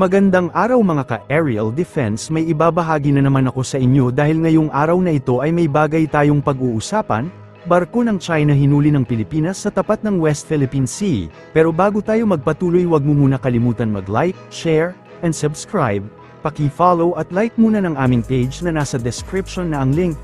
Magandang araw mga ka-aerial defense, may ibabahagi na naman ako sa inyo dahil ngayong araw na ito ay may bagay tayong pag-uusapan, barko ng China hinuli ng Pilipinas sa tapat ng West Philippine Sea. Pero bago tayo magpatuloy, huwag mo muna kalimutan mag-like, share, and subscribe, paki-follow at like muna ng aming page na nasa description na ang link.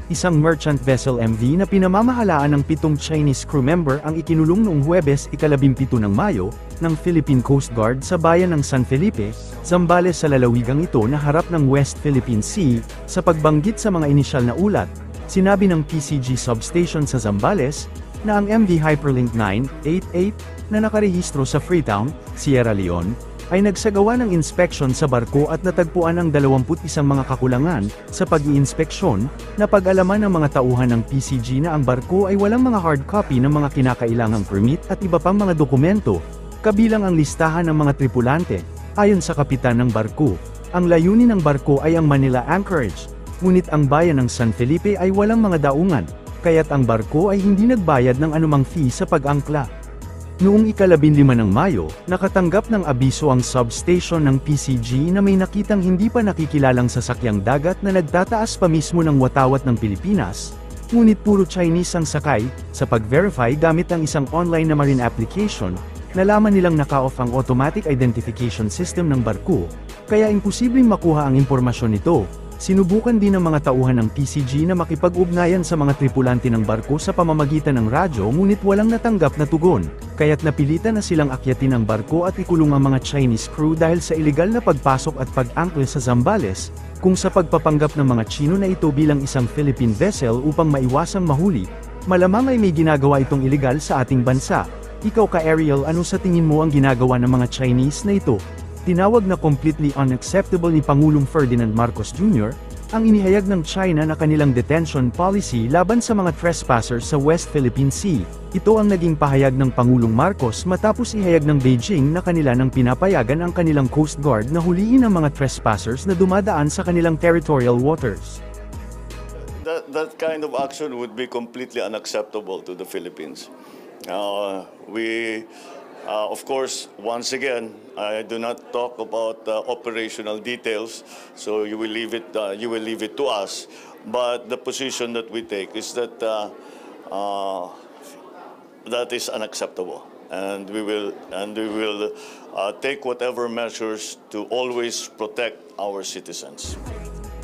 Isang merchant vessel MV na pinamamahalaan ng 7 Chinese crew member ang ikinulong noong Huwebes, ika-17 ng Mayo, ng Philippine Coast Guard sa bayan ng San Felipe, Zambales sa lalawigang ito na harap ng West Philippine Sea. Sa pagbanggit sa mga inisyal na ulat, sinabi ng PCG substation sa Zambales, na ang MV Hyperlink 988, na nakarehistro sa Freetown, Sierra Leone, ay nagsagawa ng inspeksyon sa barko at natagpuan ang 21 mga kakulangan. Sa pag-iinspeksyon, napag-alaman ng mga tauhan ng PCG na ang barko ay walang mga hard copy ng mga kinakailangang permit at iba pang mga dokumento, kabilang ang listahan ng mga tripulante. Ayon sa kapitan ng barko, ang layunin ng barko ay ang Manila Anchorage, ngunit ang bayan ng San Felipe ay walang mga daungan, kaya't ang barko ay hindi nagbayad ng anumang fee sa pag-angkla. Noong ika-15 ng Mayo, nakatanggap ng abiso ang substation ng PCG na may nakitang hindi pa nakikilalang sasakyang dagat na nagtataas pa mismo ng watawat ng Pilipinas, ngunit puro Chinese ang sakay. Sa pag-verify gamit ang isang online na marine application, nalaman nilang naka-off ang automatic identification system ng barko, kaya imposibleng makuha ang impormasyon nito. Sinubukan din ng mga tauhan ng PCG na makipag-ugnayan sa mga tripulante ng barko sa pamamagitan ng radyo, ngunit walang natanggap na tugon, kaya't napilitan na silang akyatin ang barko at ikulong ang mga Chinese crew dahil sa ilegal na pagpasok at pag-angkle sa Zambales, kung sa pagpapanggap ng mga Chino na ito bilang isang Philippine vessel upang maiwasang mahuli. Malamang ay may ginagawa itong ilegal sa ating bansa. Ikaw ka-aerial, ano sa tingin mo ang ginagawa ng mga Chinese na ito? Tinawag na completely unacceptable ni Pangulong Ferdinand Marcos Jr., ang inihayag ng China na kanilang detention policy laban sa mga trespassers sa West Philippine Sea. Ito ang naging pahayag ng Pangulong Marcos matapos ihayag ng Beijing na kanila nang pinapayagan ang kanilang Coast Guard na huliin ang mga trespassers na dumadaan sa kanilang territorial waters. That kind of action would be completely unacceptable to the Philippines. Of course, once again, I do not talk about operational details, so you will leave it to us. But the position that we take is that that is unacceptable, and we will take whatever measures to always protect our citizens.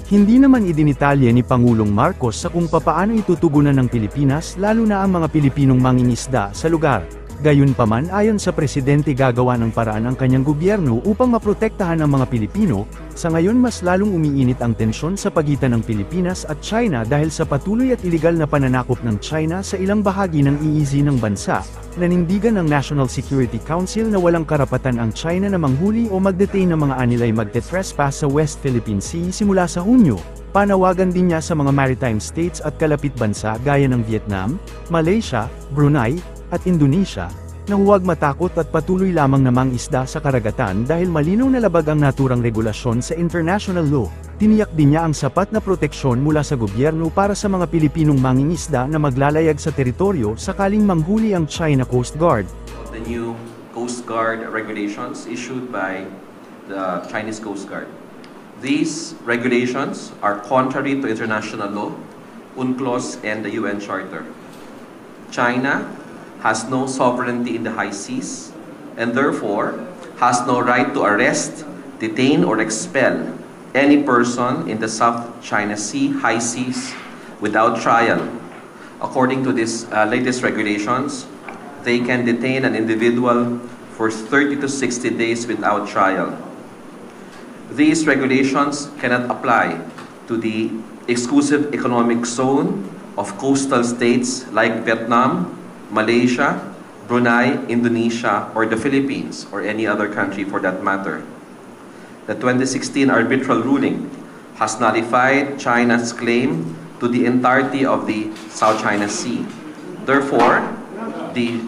Hindi naman idinitalye ni Pangulong Marcos sa kung papaano itutugunan ng Pilipinas lalo na ang mga Pilipinong mangingisda sa lugar. Gayunpaman, ayon sa presidente, gagawa ng paraan ang kanyang gobyerno upang maprotektahan ang mga Pilipino. Sa ngayon, mas lalong umiinit ang tensyon sa pagitan ng Pilipinas at China dahil sa patuloy at iligal na pananakop ng China sa ilang bahagi ng EEZ ng bansa. Nanindigan ng National Security Council na walang karapatan ang China na manghuli o mag-detain ng mga anilay magte-trespass sa West Philippine Sea simula sa Hunyo. Panawagan din niya sa mga maritime states at kalapit bansa gaya ng Vietnam, Malaysia, Brunei, at Indonesia, na huwag matakot at patuloy lamang na mangisda sa karagatan dahil malinaw na labag ang naturang regulasyon sa international law. Tiniyak din niya ang sapat na proteksyon mula sa gobyerno para sa mga Pilipinong mangingisda na maglalayag sa teritoryo sakaling manghuli ang China Coast Guard. The new Coast Guard regulations issued by the Chinese Coast Guard. These regulations are contrary to international law, UNCLOS, and the UN Charter. China has no sovereignty in the high seas, and therefore has no right to arrest, detain, or expel any person in the South China Sea, high seas, without trial. According to these latest regulations, they can detain an individual for 30 to 60 days without trial. These regulations cannot apply to the exclusive economic zone of coastal states like Vietnam, Malaysia, Brunei, Indonesia, or the Philippines, or any other country for that matter. The 2016 arbitral ruling has nullified China's claim to the entirety of the South China Sea. Therefore, the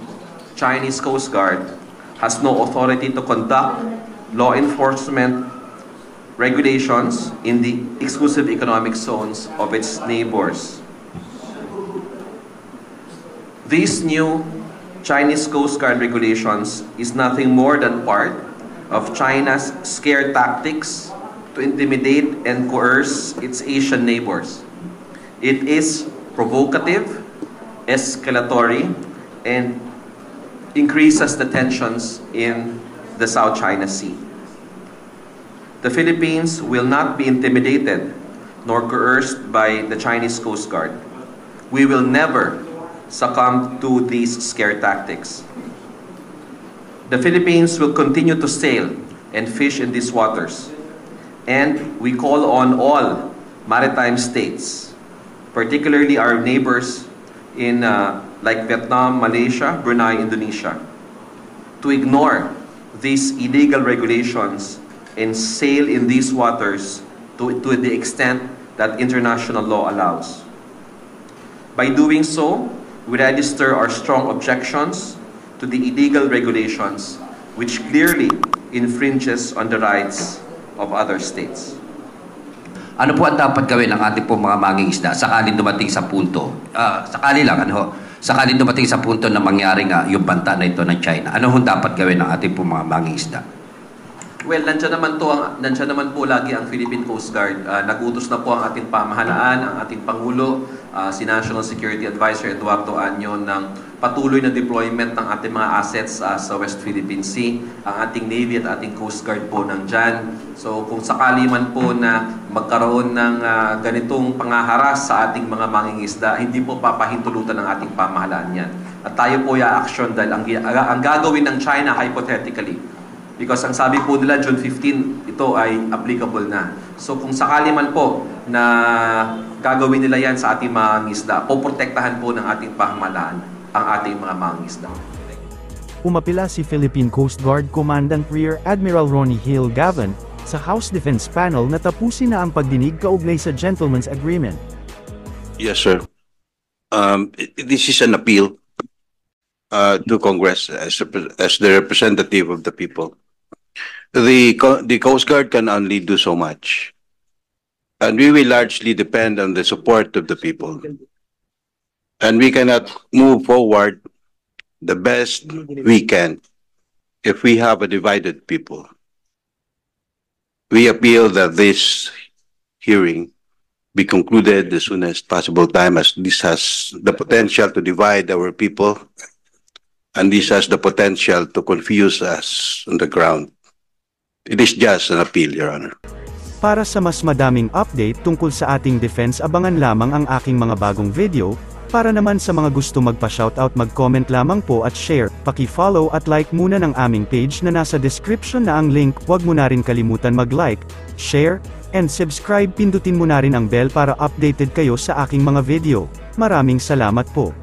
Chinese Coast Guard has no authority to conduct law enforcement regulations in the exclusive economic zones of its neighbors. These new Chinese Coast Guard regulations is nothing more than part of China's scare tactics to intimidate and coerce its Asian neighbors. It is provocative, escalatory, and increases the tensions in the South China Sea. The Philippines will not be intimidated nor coerced by the Chinese Coast Guard. We will never succumb to these scare tactics. The Philippines will continue to sail and fish in these waters, and we call on all maritime states, particularly our neighbors in like Vietnam, Malaysia, Brunei, Indonesia, to ignore these illegal regulations and sail in these waters to the extent that international law allows. By doing so, we register our strong objections to the illegal regulations which clearly infringes on the rights of other states. Ano po ang dapat gawin ng ating pong mga mangingisda sakaling dumating sa punto? Sakaling dumating sa punto na mangyari nga yung banta na ito ng China. Ano ho dapat gawin ng ating pong mga mangingisda? Well, nandiyan naman po lagi ang Philippine Coast Guard. Nagutos na po ang ating pamahalaan, ang ating Pangulo, si National Security Advisor Eduardo Año ng patuloy na deployment ng ating mga assets sa West Philippine Sea. Ang ating Navy at ating Coast Guard po nandyan. So kung sakali man po na magkaroon ng ganitong pangaharas sa ating mga mangingisda, hindi po papahintulutan ng ating pamahalaan yan. At tayo po i-action dahil ang gagawin ng China hypothetically, because ang sabi po nila June 15, ito ay applicable na. So kung sakali man po na gagawin nila yan sa ating mga mangingisda, poprotektahan po ng ating pamahalaan ang ating mga mangingisda. Umapila si Philippine Coast Guard Commandant Rear Admiral Ronnie Hale Gavan sa House Defense Panel na tapusin na ang pagdinig kaugnay sa Gentleman's Agreement. Yes, sir. This is an appeal to Congress as the representative of the people. The Coast Guard can only do so much. And we will largely depend on the support of the people. And we cannot move forward the best we can if we have a divided people. We appeal that this hearing be concluded as soon as possible time, as this has the potential to divide our people, and this has the potential to confuse us on the ground. It is just an appeal, Your Honor. Para sa mas madaming update tungkol sa ating defense, abangan lamang ang aking mga bagong video. Para naman sa mga gusto magpa-shoutout, mag-comment lamang po at share, paki-follow at like muna ng aming page na nasa description na ang link. Huwag mo na rin kalimutan mag-like, share, and subscribe. Pindutin mo na rin ang bell para updated kayo sa aking mga video. Maraming salamat po.